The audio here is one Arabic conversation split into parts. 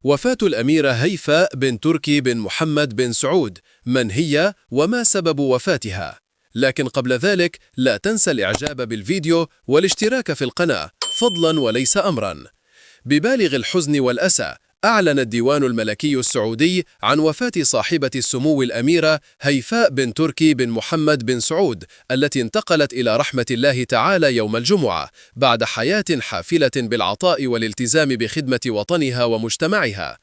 وفاة الأميرة هيفاء بن تركي بن محمد بن سعود، من هي وما سبب وفاتها؟ لكن قبل ذلك لا تنسى الإعجاب بالفيديو والاشتراك في القناة فضلا وليس أمرا. ببالغ الحزن والأسى أعلن الديوان الملكي السعودي عن وفاة صاحبة السمو الأميرة هيفاء بن تركي بن محمد بن سعود، التي انتقلت إلى رحمة الله تعالى يوم الجمعة بعد حياة حافلة بالعطاء والالتزام بخدمة وطنها ومجتمعها.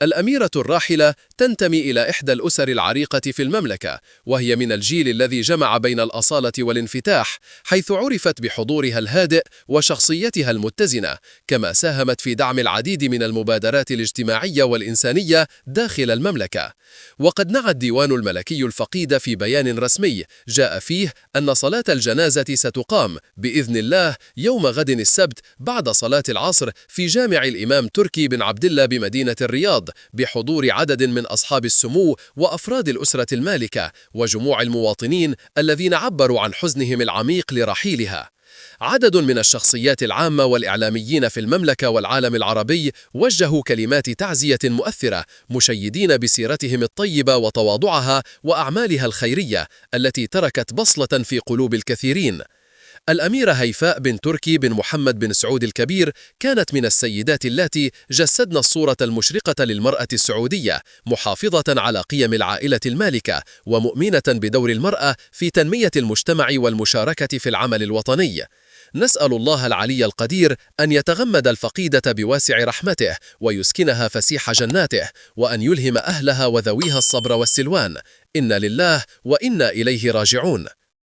الأميرة الراحلة تنتمي إلى إحدى الأسر العريقة في المملكة، وهي من الجيل الذي جمع بين الأصالة والانفتاح، حيث عرفت بحضورها الهادئ وشخصيتها المتزنة، كما ساهمت في دعم العديد من المبادرات الاجتماعية والإنسانية داخل المملكة. وقد نعى الديوان الملكي الفقيد في بيان رسمي جاء فيه أن صلاة الجنازة ستقام بإذن الله يوم غد السبت بعد صلاة العصر في جامع الإمام تركي بن عبد الله بمدينة الرياض، بحضور عدد من أصحاب السمو وأفراد الأسرة المالكة وجموع المواطنين الذين عبروا عن حزنهم العميق لرحيلها. عدد من الشخصيات العامة والإعلاميين في المملكة والعالم العربي وجهوا كلمات تعزية مؤثرة، مشيدين بسيرتهم الطيبة وتواضعها وأعمالها الخيرية التي تركت بصلة في قلوب الكثيرين. الأميرة هيفاء بن تركي بن محمد بن سعود الكبير كانت من السيدات التي جسدن الصورة المشرقة للمرأة السعودية، محافظة على قيم العائلة المالكة ومؤمنة بدور المرأة في تنمية المجتمع والمشاركة في العمل الوطني. نسأل الله العلي القدير أن يتغمد الفقيدة بواسع رحمته ويسكنها فسيح جناته، وأن يلهم أهلها وذويها الصبر والسلوان. إنا لله وإنا إليه راجعون.